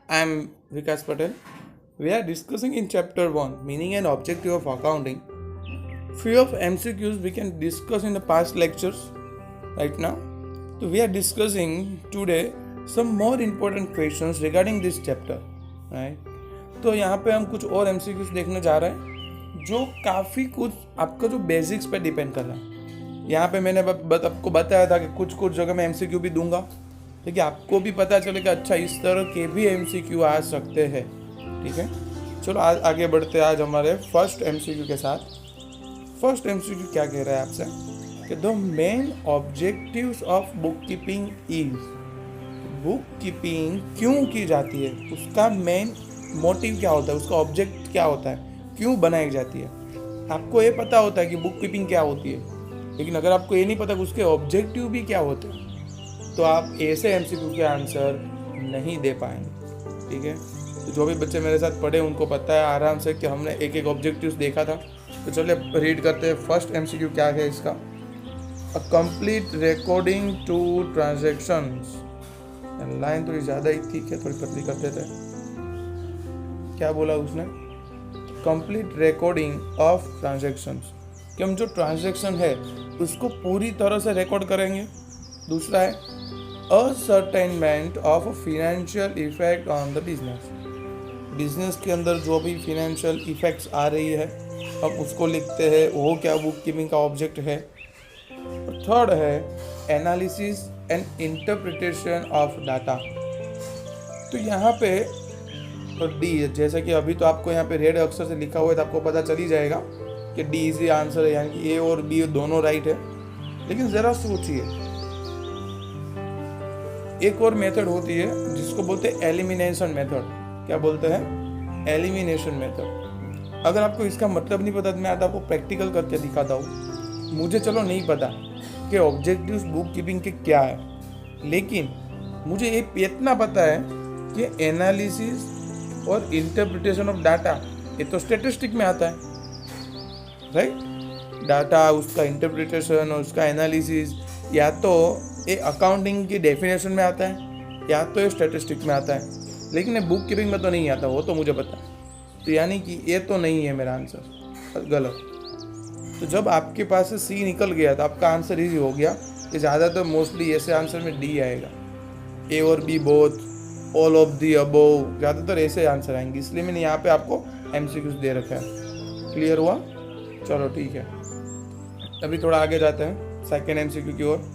I am Vikas Patel. We are discussing in chapter 1 meaning and objective of accounting. Few of MCQs we can discuss in the past lectures right now. So we are discussing today some more important questions regarding this chapter. Right? तो यहाँ पे हम कुछ और MCQs देखने जा रहे हैं जो काफ़ी कुछ आपका जो बेसिक्स पे डिपेंड कर रहा है। यहाँ पे मैंने आपको बताया था कि कुछ जगह मैं MCQ भी दूंगा, ठीक है, आपको भी पता चले कि अच्छा इस तरह के भी MCQ आ सकते हैं। ठीक है, चलो आगे बढ़ते हैं आज हमारे फर्स्ट MCQ के साथ। फर्स्ट MCQ क्या कह रहा है आपसे कि the main objectives of book keeping is, book keeping क्यों की जाती है, उसका मेन मोटिव क्या होता है, उसका ऑब्जेक्ट क्या होता है, क्यों बनाई जाती है। आपको ये पता होता है कि बुक कीपिंग क्या होती है, लेकिन अगर आपको ये नहीं पता कि उसके ऑब्जेक्टिव भी क्या होते हैं तो आप ऐसे MCQ के आंसर नहीं दे पाएंगे। ठीक है, तो जो भी बच्चे मेरे साथ पढ़े उनको पता है आराम से कि हमने एक एक ऑब्जेक्टिव्स देखा था। तो चलिए रीड करते हैं। फर्स्ट MCQ क्या है इसका, a complete recording to transactions. Line थोड़ी ज़्यादा ही ठीक है, थोड़ी पतली कर देते हैं। क्या बोला उसने, कंप्लीट रिकॉर्डिंग ऑफ ट्रांजैक्शंस, कि हम जो ट्रांजैक्शन है उसको पूरी तरह से रिकॉर्ड करेंगे। दूसरा है ascertainment of financial effect on the business, business के अंदर जो भी फिनेंशियल इफेक्ट्स आ रही है हम उसको लिखते हैं, वो क्या बुक कीपिंग का ऑब्जेक्ट है। थर्ड है analysis and interpretation of data. तो यहाँ पे तो डी, जैसा कि अभी तो आपको यहाँ पे रेड अक्षर से लिखा हुआ है तो आपको पता चल ही जाएगा कि डी इजी आंसर है, यानी कि ए और बी दोनों राइट है। लेकिन ज़रा सोचिए, एक और मेथड होती है जिसको बोलते हैं एलिमिनेशन मेथड। क्या बोलते हैं, एलिमिनेशन मेथड। अगर आपको इसका मतलब नहीं पता तो मैं आपको प्रैक्टिकल करके दिखाता हूँ। मुझे चलो नहीं पता कि ऑब्जेक्टिव्स बुक कीपिंग के क्या है, लेकिन मुझे ये इतना पता है कि एनालिसिस और इंटरप्रिटेशन ऑफ डाटा ये तो स्टैटिस्टिक में आता है, राइट। डाटा, उसका इंटरप्रिटेशन और उसका एनालिसिस या तो ये अकाउंटिंग की डेफिनेशन में आता है या तो ये स्टैटिस्टिक में आता है, लेकिन ये बुक कीपिंग में तो नहीं आता, वो तो मुझे पता है। तो यानी कि ये तो नहीं है मेरा आंसर, गलत। तो जब आपके पास से सी निकल गया तो आपका आंसर इजी हो गया कि ज़्यादातर मोस्टली ऐसे आंसर में डी आएगा, ए और B both, all of the above, ज़्यादातर ऐसे आंसर आएंगे। इसलिए मैंने यहाँ पे आपको MCQs दे रखा है। क्लियर हुआ? चलो ठीक है, अभी थोड़ा आगे जाते हैं सेकेंड MCQ की ओर।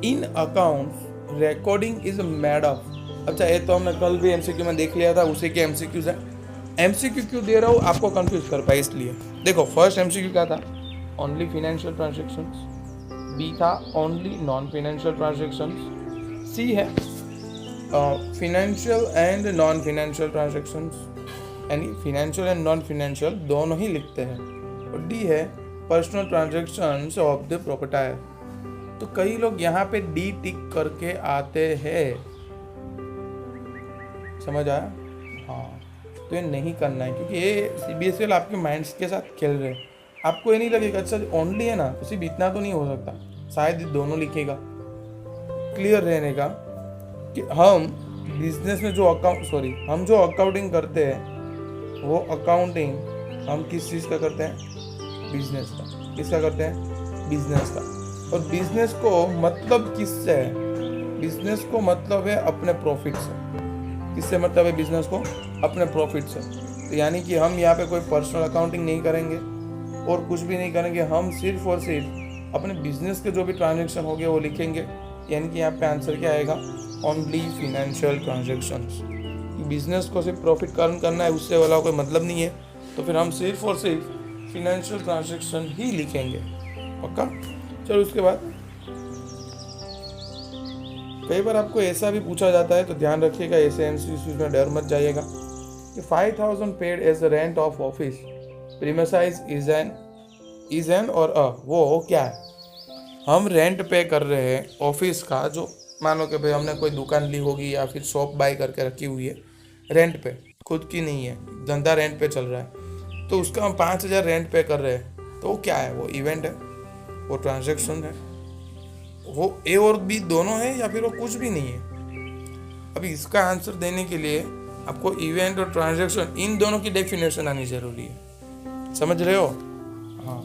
In accounts recording is made of. अच्छा, ये तो हमने कल भी MCQ में देख लिया था, उसी के MCQs है। MCQ क्यों दे रहा हूँ, आपको कंफ्यूज कर पाए इसलिए। देखो फर्स्ट MCQ क्या था, ओनली फिनेंशियल ट्रांजेक्शंस, बी था ओनली नॉन फिनेंशियल ट्रांजेक्शंस, सी है financial and non financial transactions, यानी फिनेंशियल एंड नॉन फिनेंशियल दोनों ही लिखते हैं, और डी है personal transactions of the proprietor. तो कई लोग यहाँ पे डी टिक करके आते हैं, समझ आया? हाँ, तो ये नहीं करना है क्योंकि ये CBSE आपके माइंड्स के साथ खेल रहे हैं। आपको ये नहीं लगेगा अच्छा ओनली है ना, तो सिर्फ इतना तो नहीं हो सकता, शायद दोनों लिखेगा। क्लियर रहने का कि हम बिजनेस में जो हम जो अकाउंटिंग करते हैं वो अकाउंटिंग हम किस चीज़ का करते हैं, बिजनेस का। किसका करते हैं, बिजनेस का। और बिजनेस को मतलब किससे है, बिजनेस को मतलब है अपने प्रॉफिट से। किससे मतलब है बिजनेस को, अपने प्रॉफिट से। तो यानी कि हम यहाँ पे कोई पर्सनल अकाउंटिंग नहीं करेंगे और कुछ भी नहीं करेंगे, हम सिर्फ और सिर्फ अपने बिजनेस के जो भी ट्रांजेक्शन हो गए वो लिखेंगे। यानी कि यहाँ पे आंसर क्या आएगा, ओनली फिनेंशियल ट्रांजेक्शंस। बिजनेस को सिर्फ प्रॉफिट अर्न करना है, उससे वाला कोई मतलब नहीं है, तो फिर हम सिर्फ और सिर्फ फिनेंशियल ट्रांजेक्शन ही लिखेंगे। पक्का? चलो उसके बाद कई बार आपको ऐसा भी पूछा जाता है, तो ध्यान रखिएगा, ऐसे MCQs में डर मत जाइएगा कि 5000 paid as the rent of office premise is an or a, वो क्या है। हम रेंट पे कर रहे हैं ऑफिस का, जो मानो कि भाई हमने कोई दुकान ली होगी या फिर शॉप बाय करके रखी हुई है रेंट पे, खुद की नहीं है, धंधा रेंट पे चल रहा है, तो उसका हम 5000 रेंट पे कर रहे हैं, तो वो क्या है, वो इवेंट है, वो ट्रांजैक्शन है, वो ए और बी दोनों है या फिर वो कुछ भी नहीं है। अभी इसका आंसर देने के लिए आपको इवेंट और ट्रांजैक्शन इन दोनों की डेफिनेशन आनी जरूरी है, समझ रहे हो? हाँ,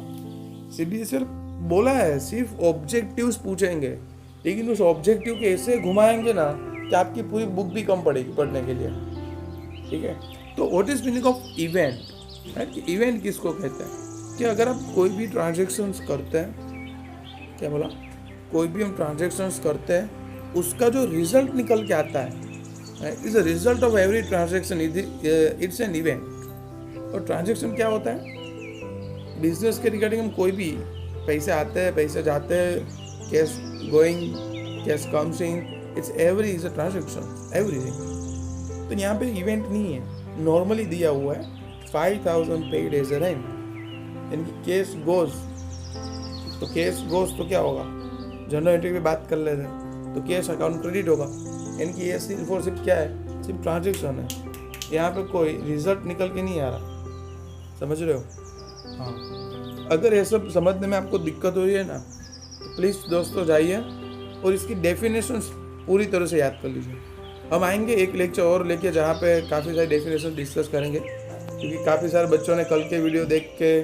सीबीएसई बोला है सिर्फ ऑब्जेक्टिव्स पूछेंगे, लेकिन उस ऑब्जेक्टिव के ऐसे घुमाएंगे ना कि आपकी पूरी बुक भी कम पड़ेगी पढ़ने के लिए, ठीक है? तो what is meaning of event? Event किसको कहते हैं कि अगर आप कोई भी ट्रांजैक्शंस करते हैं, क्या बोला, कोई भी हम ट्रांजैक्शंस करते हैं उसका जो रिजल्ट निकल के आता है is a result of every transaction, it's an event. और ट्रांजैक्शन क्या होता है? बिजनेस के रिगार्डिंग हम कोई भी पैसे आते हैं, पैसे जाते हैं, cash going, cash comes in, it's every is a transaction, everything. तो यहाँ पे इवेंट नहीं है, नॉर्मली दिया हुआ है 5000 पेड एज अ रेंट, यानी कि केस गोज, तो केस गोज तो क्या होगा, जनरल एंट्री पे बात कर लेते हैं, तो केस अकाउंट क्रेडिट होगा, यानी कि ये सिर्फ और सिर्फ क्या है, सिर्फ ट्रांजैक्शन है, यहाँ पे कोई रिजल्ट निकल के नहीं आ रहा, समझ रहे हो? हाँ, अगर ये सब समझने में आपको दिक्कत हो रही है ना, तो प्लीज़ दोस्तों जाइए और इसकी डेफिनेशंस पूरी तरह से याद कर लीजिए। हम आएंगे एक लेक्चर और लेके जहाँ पे काफ़ी सारी डेफिनेशन डिस्कस करेंगे, क्योंकि काफ़ी सारे बच्चों ने कल के वीडियो देख के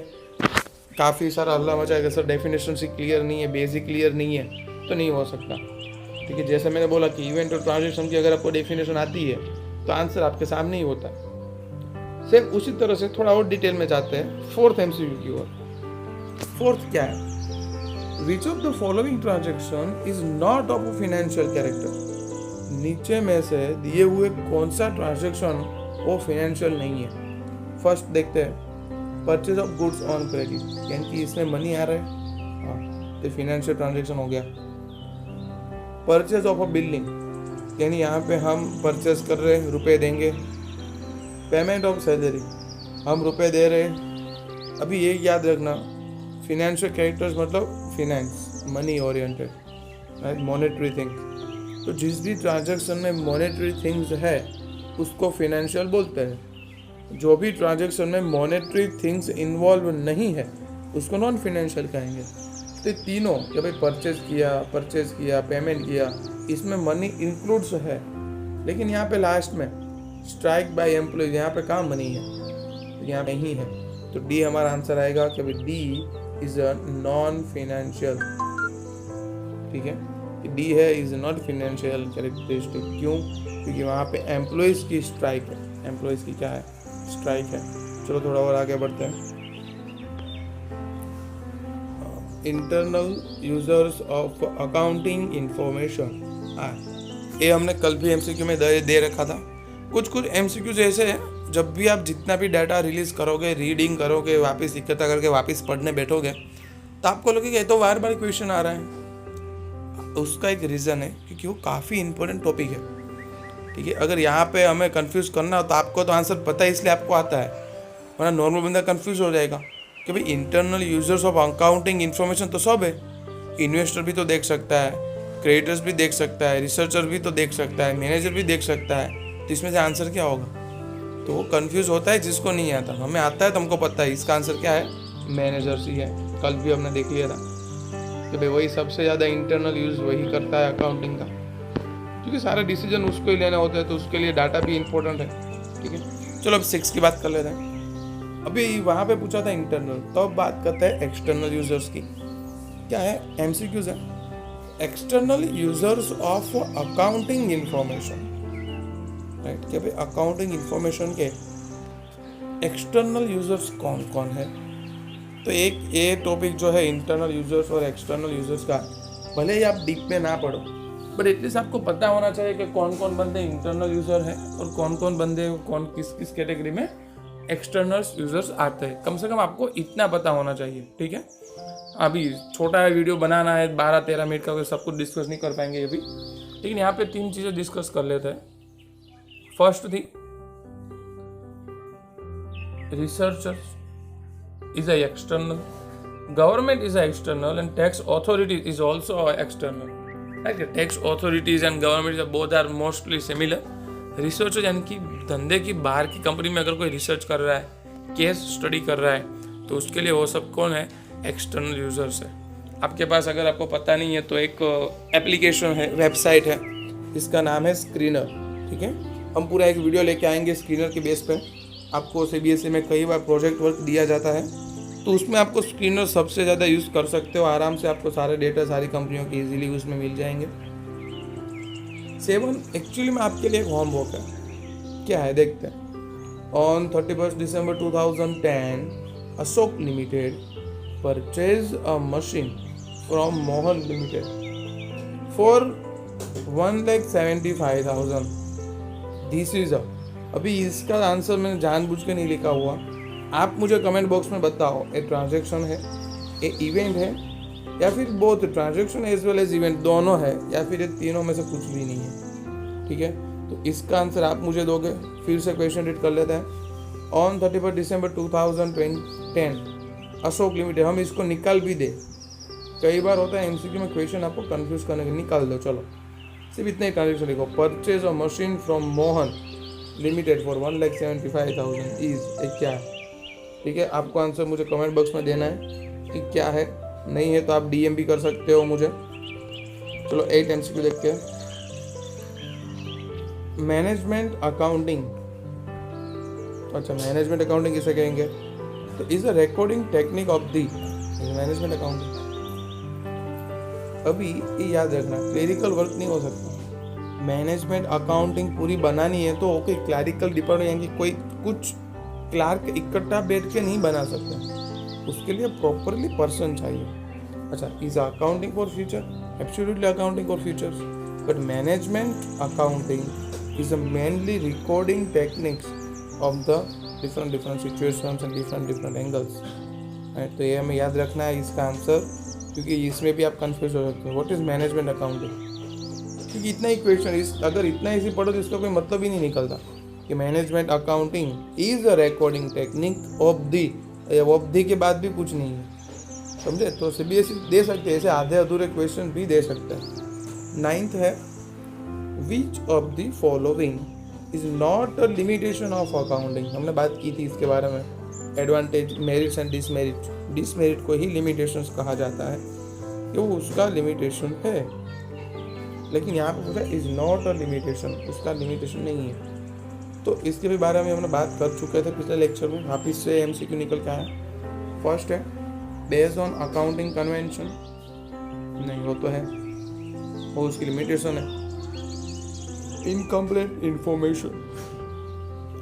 काफ़ी सारा हल्ला मचा कि सर डेफिनेशन से क्लियर नहीं है, बेसिक क्लियर नहीं है, तो नहीं हो सकता, ठीक है? जैसे मैंने बोला कि इवेंट और ट्रांजैक्शन की अगर आपको डेफिनेशन आती है तो आंसर आपके सामने ही होता है। सेम उसी तरह से थोड़ा और डिटेल में जाते हैं फोर्थ एमसीक्यू की ओर। फोर्थ क्या है? Which of the following transaction is not of financial character? नीचे में से दिए हुए कौन सा ट्रांजैक्शन वो फाइनेंशियल नहीं है? फर्स्ट देखते हैं, purchase of goods on credit, यानी कि इसमें मनी आ रहा है, हाँ, तो फाइनेंशियल ट्रांजैक्शन हो गया। परचेज ऑफ अ बिल्डिंग, यानी यहाँ पे हम परचेज कर रहे हैं, रुपए देंगे। पेमेंट ऑफ सैलरी, हम रुपए दे रहे हैं। अभी ये याद रखना, फिनेंशियल कैरेक्टर्स मतलब finance, money oriented, right, monetary thing. तो जिस भी ट्रांजैक्शन में मॉनेटरी थिंग्स है उसको फिनेंशियल बोलते हैं। जो भी ट्रांजैक्शन में मॉनेटरी थिंग्स इन्वॉल्व नहीं है उसको नॉन फिनेंशियल कहेंगे। तो तीनों, कि भाई परचेज किया, पेमेंट किया, इसमें मनी इंक्लूड्स है, लेकिन यहाँ पे लास्ट में स्ट्राइक बाय एम्प्लॉय, यहाँ पे काम मनी है, तो यहाँ पे नहीं है, तो डी हमारा आंसर आएगा कि भाई D is a non financial, ठीक है? डी है, इज नॉट फाइनेंशियल कैरेक्टरिस्टिक। क्यों? क्योंकि वहाँ पे एम्प्लॉयज की स्ट्राइक है, एम्प्लॉयज की क्या है, स्ट्राइक है। चलो थोड़ा और आगे बढ़ते हैं। Internal users of accounting information, ये हमने कल भी एमसीक्यू में दे रखा था। कुछ एमसीक्यूज ऐसे हैं, जब भी आप जितना भी डाटा रिलीज करोगे, रीडिंग करोगे, वापस इकट्ठा करके वापस पढ़ने बैठोगे, तो आपको लगेगा ये तो बार बार क्वेश्चन आ रहा है। उसका एक रीज़न है क्योंकि वो काफ़ी इंपॉर्टेंट टॉपिक है, ठीक है? अगर यहाँ पे हमें कंफ्यूज करना हो तो आपको तो आंसर पता है इसलिए आपको आता है, वरना नॉर्मल बंदा कंफ्यूज हो जाएगा कि भाई internal users of accounting information तो सब है। इन्वेस्टर भी तो देख सकता है, क्रेडिटर्स भी देख सकता है, रिसर्चर भी तो देख सकता है, मैनेजर भी देख सकता है, तो इसमें से आंसर क्या होगा? तो वो कन्फ्यूज होता है जिसको नहीं आता। हमें आता है तो हमको पता है इसका आंसर क्या है, मैनेजर्स ही है। कल भी हमने देख लिया था कि भाई वही सबसे ज़्यादा इंटरनल यूज़ वही करता है अकाउंटिंग का, क्योंकि सारे डिसीजन उसको ही लेने होते हैं, तो उसके लिए डाटा भी इंपॉर्टेंट है, ठीक है? चलो अब 6 की बात कर लेते हैं। अभी वहाँ पे पूछा था इंटरनल, तो अब बात करते हैं एक्सटर्नल यूजर्स की। क्या है? एमसीक्यूज है। External users of accounting information, right? कि भाई अकाउंटिंग इंफॉर्मेशन के एक्सटर्नल यूजर्स कौन कौन है? तो एक ये टॉपिक जो है इंटरनल यूजर्स और एक्सटर्नल यूजर्स का, भले ही आप डीप में ना पढ़ो, बट एटलीस्ट आपको पता होना चाहिए कि कौन कौन बंदे इंटरनल यूजर हैं और कौन कौन बंदे किस किस कैटेगरी में एक्सटर्नल यूजर्स आते हैं। कम से कम आपको इतना पता होना चाहिए, ठीक है? अभी छोटा वीडियो बनाना है, 12-13 मिनट का, सब कुछ डिस्कस नहीं कर पाएंगे अभी, लेकिन यहाँ पे 3 चीज़ें डिस्कस कर लेते हैं। फर्स्ट थी researchers is a external, government is a external, and tax authority is also a external. Right? Tax authorities and government both are mostly similar. Researcher यानी कि धंधे की बाहर की कंपनी में अगर कोई रिसर्च कर रहा है, केस स्टडी कर रहा है, तो उसके लिए वो सब कौन है? एक्सटर्नल यूजर्स है। आपके पास अगर आपको पता नहीं है तो एक एप्लीकेशन है, वेबसाइट है, जिसका नाम है स्क्रीनर, ठीक है। हम पूरा एक वीडियो लेके आएंगे स्क्रीनर के बेस पे। आपको CBSE में कई बार प्रोजेक्ट वर्क दिया जाता है, तो उसमें आपको स्क्रीनर सबसे ज़्यादा यूज़ कर सकते हो। आराम से आपको सारे डेटा सारी कंपनियों के इजीली उसमें मिल जाएंगे। 7 एक्चुअली में आपके लिए एक होमवर्क है। क्या है देखते हैं। On 31 December 2010, Ashok limited purchase a machine from Mohan limited for 1,75,000। This is अभी इसका आंसर मैंने जानबूझ के नहीं लिखा हुआ। आप मुझे कमेंट बॉक्स में बताओ, ये ट्रांजैक्शन है, ये इवेंट है, या फिर both transaction as well as event दोनों है, या फिर ये तीनों में से कुछ भी नहीं है। ठीक है, तो इसका आंसर आप मुझे दोगे। फिर से क्वेश्चन रीड कर लेते हैं। On 31 December 2010, Ashok limited. हम इसको निकाल भी दे, कई बार होता है MCQ में क्वेश्चन आपको कंफ्यूज करने के, निकाल दो। चलो सिर्फ इतना ही ट्रांजेक्शन लिखो। Purchase a machine from Mohan limited for 1,75,000 is क्या है। ठीक है, आपको आंसर मुझे कमेंट बॉक्स में देना है कि क्या है। नहीं है तो आप DM भी कर सकते हो मुझे। चलो 8 MCQ देखते हैं। Management accounting. अच्छा, मैनेजमेंट अकाउंटिंग किसे कहेंगे, तो is a recording technique of the management accounting. अभी ये याद रखना, क्लरिकल वर्क नहीं हो सकता। मैनेजमेंट अकाउंटिंग पूरी बनानी है तो ओके, क्लरिकल डिपार्टमेंट यानी कोई कुछ क्लार्क इकट्ठा बैठ के नहीं बना सकता, उसके लिए प्रॉपरली पर्सन चाहिए। अच्छा, is accounting for future, absolutely accounting for future, but management accounting is a mainly recording techniques of the different situations and different angles. तो ये हमें याद रखना है इसका आंसर, क्योंकि इसमें भी आप कंफ्यूज हो सकते हो। व्हाट इज मैनेजमेंट अकाउंटिंग, क्योंकि इतना ही क्वेश्चन अगर इतना इजी पढ़ो तो इसका कोई मतलब ही नहीं निकलता कि management accounting is a recording technique of the के बाद भी कुछ नहीं है, समझे। तो CBSE दे सकते हैं, ऐसे आधे अधूरे क्वेश्चन भी दे सकते हैं। 9th है, which of the following is not a limitation of accounting. हमने बात की थी इसके बारे में, एडवांटेज, मेरिट्स एंड डिसमेरिट। डिसमेरिट को ही लिमिटेशंस कहा जाता है, कि वो उसका लिमिटेशन है, लेकिन यहाँ पे पूछा इज नॉट अ लिमिटेशन, उसका लिमिटेशन नहीं है। तो इसके भी बारे में हमने बात कर चुके थे पिछले लेक्चर में, वापिस से MCQ निकल के आया। फर्स्ट है, बेस्ड ऑन अकाउंटिंग कन्वेंशन, नहीं वो तो है, वो उसकी लिमिटेशन है। इनकम्प्लीट इंफॉर्मेशन,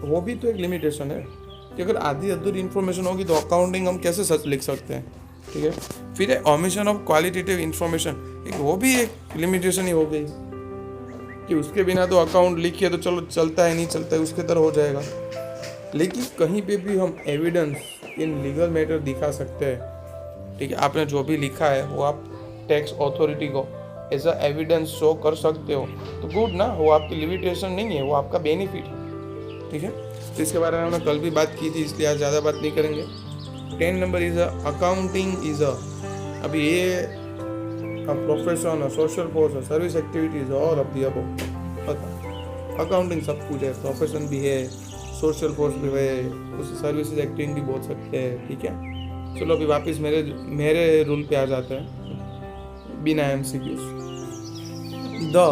वो भी तो एक लिमिटेशन है कि अगर आधी अधूरी इंफॉर्मेशन होगी तो अकाउंटिंग हम कैसे सच लिख सकते हैं। ठीक है, फिर है ओमिशन ऑफ क्वालिटेटिव इंफॉर्मेशन, वो भी एक लिमिटेशन ही हो गई कि उसके बिना तो अकाउंट लिखिए तो चलो चलता है, नहीं चलता है उसके तरह हो जाएगा। लेकिन कहीं पे भी हम एविडेंस इन लीगल मैटर दिखा सकते हैं। ठीक है, आपने जो भी लिखा है वो आप टैक्स अथॉरिटी को एज अ एविडेंस शो कर सकते हो, तो गुड ना, वो आपकी लिमिटेशन नहीं है, वो आपका बेनिफिट है। ठीक है, तो इसके बारे में हमने कल भी बात की थी, इसलिए आज ज़्यादा बात नहीं करेंगे। 10 नंबर इज अकाउंटिंग इज अभी ये profession, social force, service activities, all of the above. पता अकाउंटिंग सब कुछ है, प्रोफेशन भी है, सोशल फोर्स भी है, उस सर्विसेज एक्टिंग भी बोल सकते हैं। ठीक है, चलो अभी वापस मेरे रूल पे आ जाते हैं बिना MCQs। The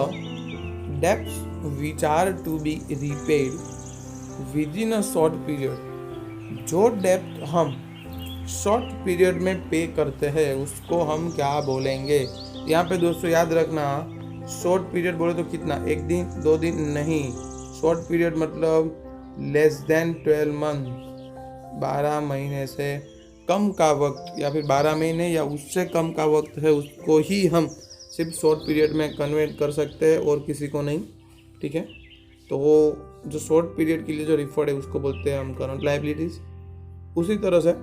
debts which are to be repaid within a short period, जो डेब्ट हम शॉर्ट पीरियड में पे करते हैं उसको हम क्या बोलेंगे। यहाँ पे दोस्तों याद रखना, शॉर्ट पीरियड बोले तो कितना, 1 दिन 2 दिन नहीं, शॉर्ट पीरियड मतलब लेस देन 12 मंथ, 12 महीने से कम का वक्त, या फिर 12 महीने या उससे कम का वक्त है, उसको ही हम सिर्फ शॉर्ट पीरियड में कन्वर्ट कर सकते हैं और किसी को नहीं। ठीक है, तो वो जो शॉर्ट पीरियड के लिए जो रिफर्ड है उसको बोलते हैं हम करंट लायबिलिटीज। उसी तरह से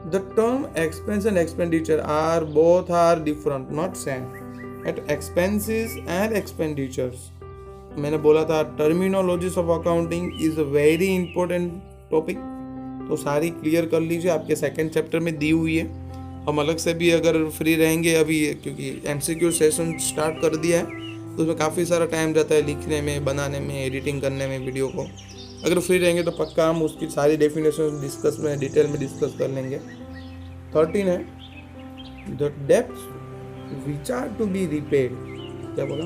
the term expense and expenditure are both are different, not same, at expenses and expenditures. मैंने बोला था terminologies of accounting is a very important topic, तो सारी क्लियर कर लीजिए, आपके सेकंड चैप्टर में दी हुई है। हम अलग से भी अगर फ्री रहेंगे अभी, क्योंकि MCQ सेशन स्टार्ट कर दिया है, तो उसमें काफ़ी सारा टाइम जाता है लिखने में, बनाने में, एडिटिंग करने में वीडियो को। अगर फ्री रहेंगे तो पक्का हम उसकी सारी डेफिनेशन डिटेल में डिस्कस कर लेंगे। 13 है, the debts which are to be repaid, क्या बोला,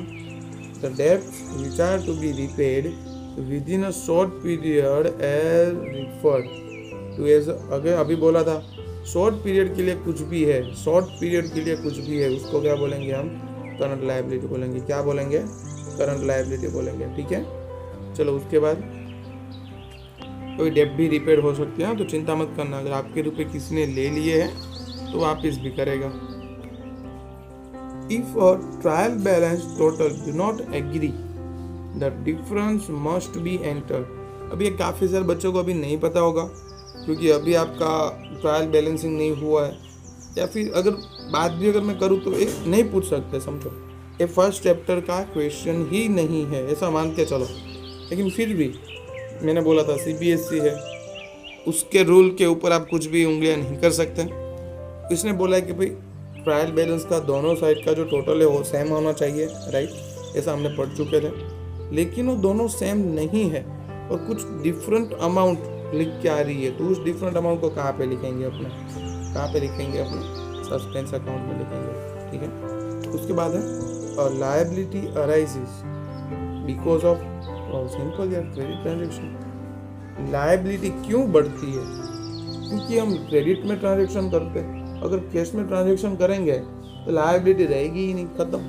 the debts which are to be repaid within a short period as referred to as, अगर अभी बोला था शॉर्ट पीरियड के लिए कुछ भी है, शॉर्ट पीरियड के लिए कुछ भी है, उसको क्या बोलेंगे हम? करंट लायबिलिटी बोलेंगे। क्या बोलेंगे? करंट लायबिलिटी बोलेंगे। ठीक है, चलो उसके बाद कोई डेब्ट भी रिपेड हो सकती है, तो चिंता मत करना। अगर आपके रुपए किसी ने ले लिए हैं तो वापस भी करेगा। If a trial balance total do not agree the difference must be entered. अभी ये काफ़ी सारे बच्चों को अभी नहीं पता होगा, क्योंकि अभी आपका ट्रायल बैलेंसिंग नहीं हुआ है, या फिर अगर बात भी अगर मैं करूँ तो एक नहीं पूछ सकते। समझो, ये फर्स्ट चैप्टर का क्वेश्चन ही नहीं है, ऐसा मान के चलो। लेकिन फिर भी मैंने बोला था CBSE है, उसके रूल के ऊपर आप कुछ भी उंगलियां नहीं कर सकते। इसने बोला है कि भाई ट्रायल बैलेंस का दोनों साइड का जो टोटल है वो सेम होना चाहिए, राइट? ऐसा हमने पढ़ चुके थे। लेकिन वो दोनों सेम नहीं है और कुछ डिफरेंट अमाउंट लिख के आ रही है, तो उस डिफरेंट अमाउंट को कहाँ पे लिखेंगे अपने? कहाँ पे लिखेंगे? अपने सस्पेंस अकाउंट में लिखेंगे। ठीक है, उसके बाद है liability arises because of simple या क्रेडिट ट्रांजेक्शन। लायबिलिटी क्यों बढ़ती है? क्योंकि हम क्रेडिट में ट्रांजेक्शन करते हैं। अगर कैश में ट्रांजेक्शन करेंगे तो लायबिलिटी रहेगी ही नहीं, खत्म।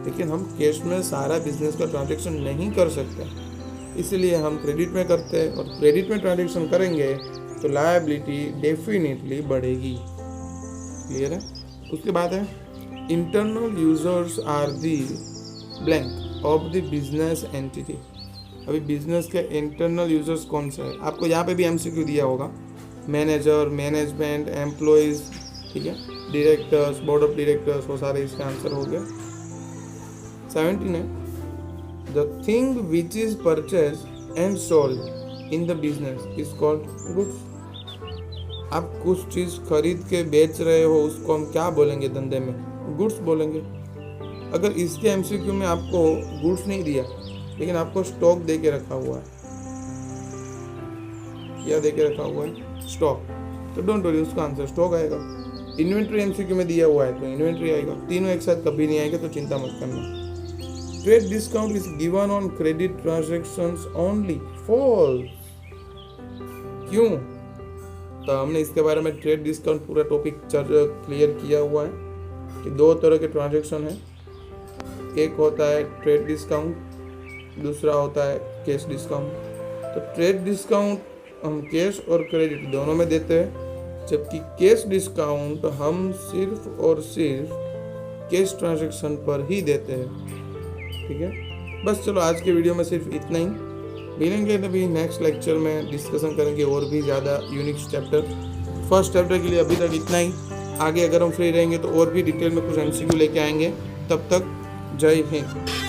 लेकिन हम कैश में सारा बिजनेस का ट्रांजेक्शन नहीं कर सकते, इसलिए हम क्रेडिट में करते हैं। और क्रेडिट में ट्रांजेक्शन करेंगे तो लायबिलिटी डेफिनेटली बढ़ेगी। क्लियर है? उसके बाद है internal users are the blank of the business entity. अभी बिजनेस के इंटरनल यूजर्स कौन से है? आपको यहाँ पे भी MCQ दिया होगा। मैनेजर, मैनेजमेंट, एम्प्लॉयज, ठीक है, डायरेक्टर्स, बोर्ड ऑफ डायरेक्टर्स, वो सारे इसका आंसर हो गया। 17 है the thing which is purchase and sold in the business is called goods. आप कुछ चीज खरीद के बेच रहे हो, उसको हम क्या बोलेंगे धंधे में? गुड्स बोलेंगे। अगर इसके MCQ में आपको गुड्स नहीं दिया, लेकिन आपको स्टॉक दे के रखा हुआ है, क्या दे के रखा हुआ है? स्टॉक, तो डोंट वरी, उसका आंसर स्टॉक आएगा। इन्वेंट्री MCQ में दिया हुआ है तो इन्वेंट्री आएगा। तीनों एक साथ कभी नहीं आएगा, तो चिंता मत करना। Trade discount is given on credit transactions only. False. क्यों? तो हमने इसके बारे में ट्रेड डिस्काउंट पूरा टॉपिक क्लियर किया हुआ है कि दो तरह के ट्रांजैक्शन है। एक होता है ट्रेड डिस्काउंट, दूसरा होता है कैश डिस्काउंट। तो ट्रेड डिस्काउंट हम कैश और क्रेडिट दोनों में देते हैं, जबकि कैश डिस्काउंट हम सिर्फ और सिर्फ कैश ट्रांजैक्शन पर ही देते हैं। ठीक है, बस चलो आज के वीडियो में सिर्फ इतना ही। मिलेंगे तभी नेक्स्ट लेक्चर में, डिस्कशन करेंगे और भी ज़्यादा यूनिक चैप्टर। फर्स्ट चैप्टर के लिए अभी तक इतना ही। आगे अगर हम फ्री रहेंगे तो और भी डिटेल में कुछ MCQ लेके आएंगे। तब तक जय हिंद।